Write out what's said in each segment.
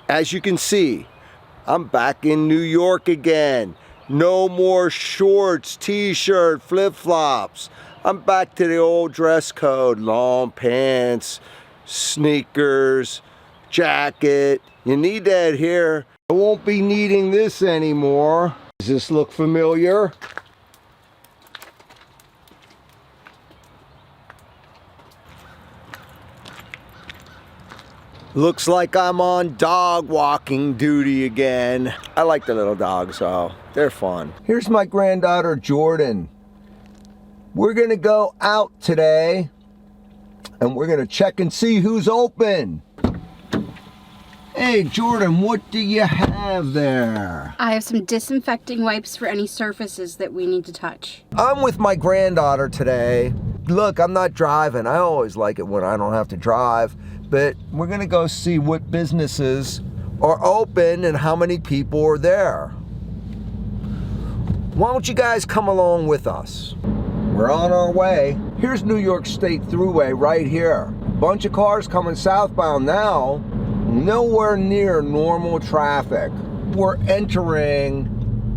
As you can see, I'm back in New York again. No more shorts, t-shirt, flip-flops. I'm back to the old dress code. Long pants, sneakers, jacket. You need that here. I won't be needing this anymore. Does this look familiar? Looks like I'm on dog walking duty again. I like the little dogs, so they're fun. Here's my granddaughter, Jordan. We're gonna go out today and we're gonna check and see who's open. Hey, Jordan, what do you have there? I have some disinfecting wipes for any surfaces that we need to touch. I'm with my granddaughter today. Look, I'm not driving. I always like it when I don't have to drive. But we're gonna go see what businesses are open and how many people are there. Why don't you guys come along with us? We're on our way. Here's New York State Thruway right here. Bunch of cars coming southbound now. Nowhere near normal traffic. We're entering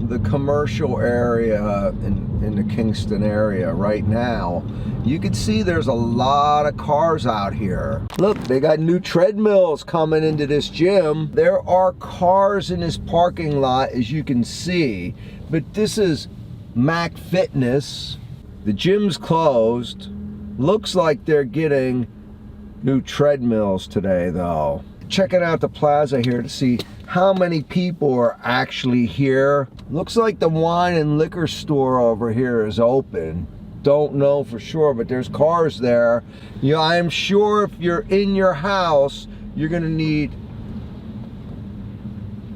the commercial area in the Kingston area right now. You can see there's a lot of cars out here. Look, they got new treadmills coming into this gym. There are cars in this parking lot, as you can see, but this is Mac Fitness. The gym's closed. Looks like they're getting new treadmills today though. Checking out the plaza here to see how many people are actually here. Looks like the wine and liquor store over here is open. Don't know for sure, but there's cars there. You know, I'm sure if you're in your house, you're gonna need...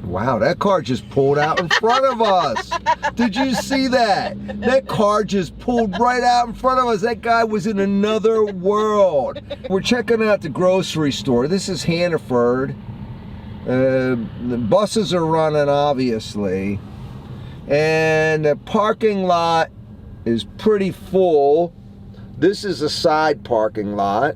Wow, that car just pulled out in front of us. Did you see that? That car just pulled right out in front of us. That guy was in another world. We're checking out the grocery store. This is Hannaford. The buses are running, obviously. And the parking lot is pretty full. This is a side parking lot.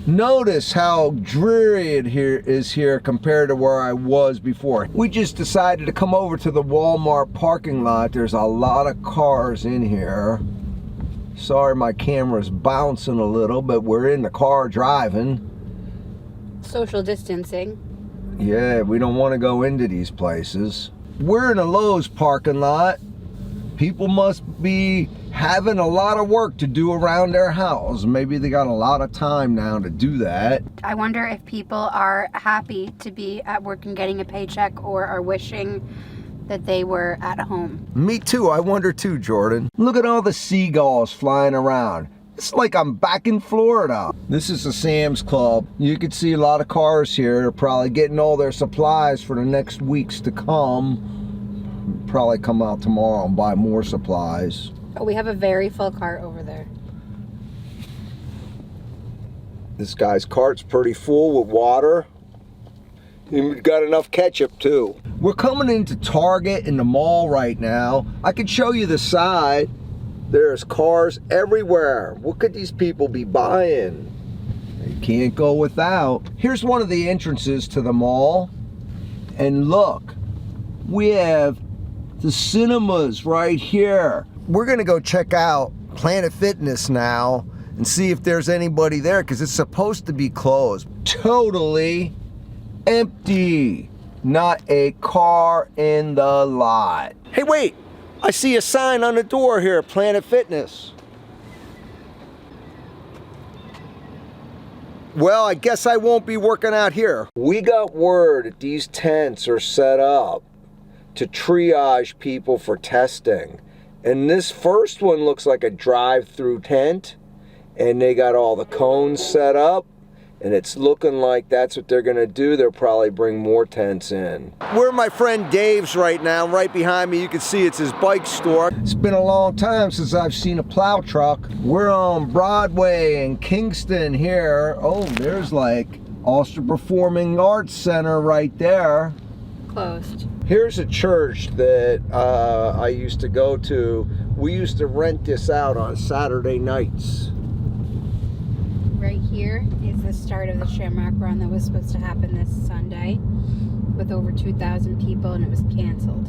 Notice how dreary it is here compared to where I was before. We just decided to come over to the Walmart parking lot. There's a lot of cars in here. Sorry my camera's bouncing a little, but we're in the car driving. Social distancing. Yeah, we don't want to go into these places. We're in a Lowe's parking lot. People must be having a lot of work to do around their house. Maybe they got a lot of time now to do that. I wonder if people are happy to be at work and getting a paycheck or are wishing that they were at home. Me too, I wonder too, Jordan. Look at all the seagulls flying around. It's like I'm back in Florida. This is a Sam's Club. You can see a lot of cars here. They're probably getting all their supplies for the next weeks to come. Probably come out tomorrow and buy more supplies. Oh, we have a very full cart over there. This guy's cart's pretty full with water. We've got enough ketchup too. We're coming into Target in the mall right now. I can show you the side. There's cars everywhere. What could these people be buying? You can't go without. Here's one of the entrances to the mall. And look, we have the cinemas right here. We're gonna go check out Planet Fitness now and see if there's anybody there because it's supposed to be closed. Totally empty. Not a car in the lot. Hey, wait. I see a sign on the door here, Planet Fitness. Well, I guess I won't be working out here. We got word that these tents are set up to triage people for testing. And this first one looks like a drive-through tent. And they got all the cones set up. And it's looking like that's what they're gonna do. They'll probably bring more tents in. We're my friend Dave's right now. Right behind me, you can see it's his bike store. It's been a long time since I've seen a plow truck. We're on Broadway in Kingston here. Oh, there's like Ulster Performing Arts Center right there. Closed. Here's a church that I used to go to. We used to rent this out on Saturday nights. Right here. here is the start of the Shamrock Run that was supposed to happen this Sunday with over 2,000 people, and it was canceled.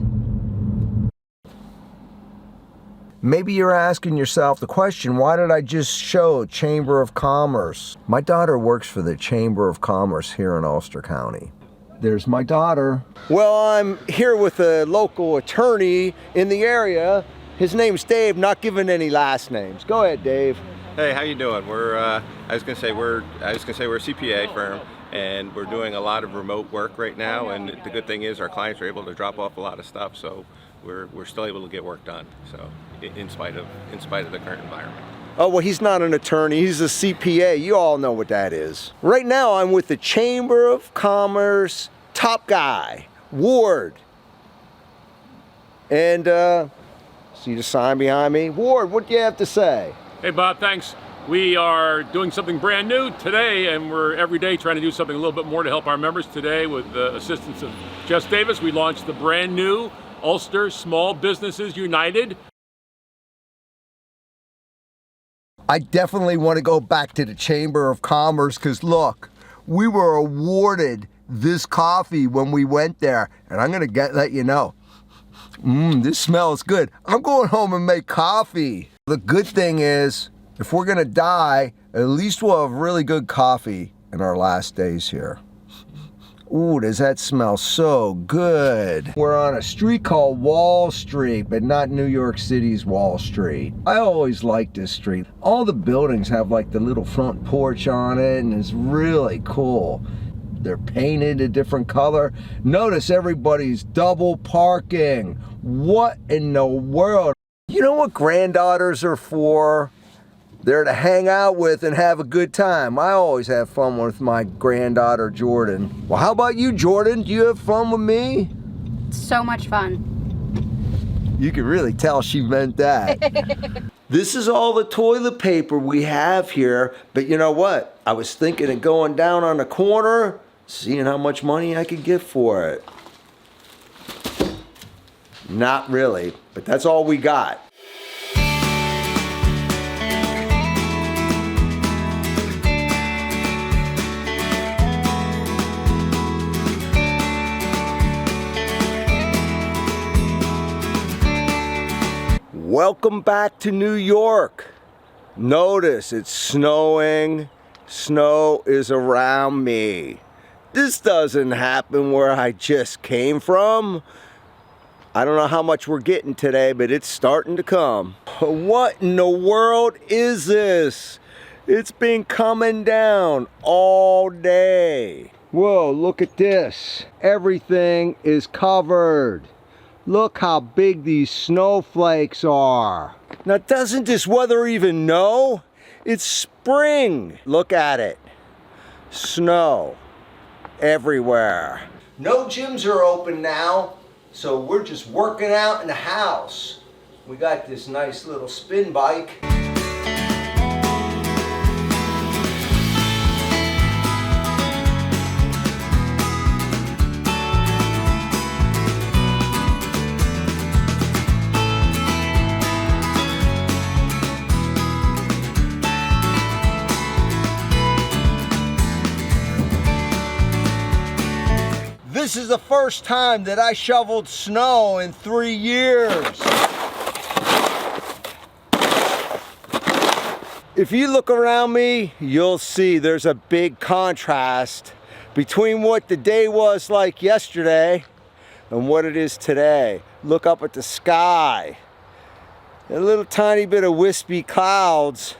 Maybe you're asking yourself the question, why did I just show Chamber of Commerce? My daughter works for the Chamber of Commerce here in Ulster County. There's my daughter. Well, I'm here with a local attorney in the area. His name's Dave, not giving any last names. Go ahead, Dave. Hey, how you doing? I was gonna say we're a CPA firm, and we're doing a lot of remote work right now. And the good thing is our clients are able to drop off a lot of stuff, so we're still able to get work done. So in spite of the current environment. Oh, well, he's not an attorney, he's a CPA. You all know what that is. Right now, I'm with the Chamber of Commerce top guy, Ward. And see the sign behind me? Ward, what do you have to say? Hey Bob, thanks. We are doing something brand new today, and we're every day trying to do something a little bit more to help our members. Today, with the assistance of Jess Davis, we launched the brand new Ulster Small Businesses United. I definitely want to go back to the Chamber of Commerce because look, we were awarded this coffee when we went there, and I'm going to let you know. This smells good. I'm going home and make coffee. The good thing is, if we're going to die, at least we'll have really good coffee in our last days here. Ooh, does that smell so good. We're on a street called Wall Street, but not New York City's Wall Street. I always liked this street. All the buildings have like the little front porch on it, and it's really cool. They're painted a different color. Notice everybody's double parking. What in the world? You know what granddaughters are for? They're to hang out with and have a good time. I always have fun with my granddaughter, Jordan. Well, how about you, Jordan? Do you have fun with me? So much fun. You can really tell she meant that. This is all the toilet paper we have here, but you know what? I was thinking of going down on the corner, seeing how much money I could get for it. Not really, but that's all we got. Welcome back to New York. Notice it's snowing. Snow is around me. This doesn't happen where I just came from. I don't know how much we're getting today, but it's starting to come. What in the world is this? It's been coming down all day. Whoa, look at this. Everything is covered. Look how big these snowflakes are. Now, doesn't this weather even know? It's spring. Look at it. Snow everywhere. No gyms are open now, so we're just working out in the house. We got this nice little spin bike. This is the first time that I shoveled snow in 3 years. If you look around me, you'll see there's a big contrast between what the day was like yesterday and what it is today. Look up at the sky. A little tiny bit of wispy clouds,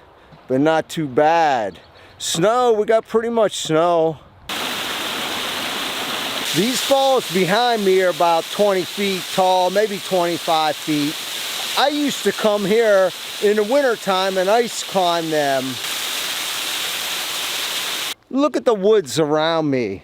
but not too bad. Snow, we got pretty much snow. These falls behind me are about 20 feet tall, maybe 25 feet. I used to come here in the wintertime and ice climb them. Look at the woods around me.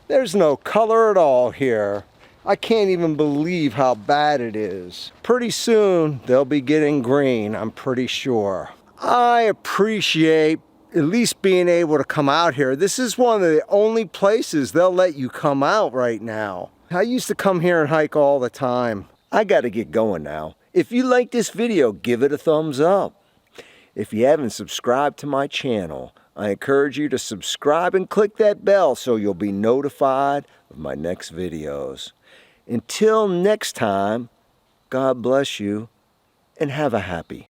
There's no color at all here. I can't even believe how bad it is. Pretty soon they'll be getting green, I'm pretty sure. I appreciate at least being able to come out here. This is one of the only places they'll let you come out right now. I used to come here and hike all the time. I gotta get going now. If you like this video, give it a thumbs up. If you haven't subscribed to my channel, I encourage you to subscribe and click that bell so you'll be notified of my next videos. Until next time, God bless you and have a happy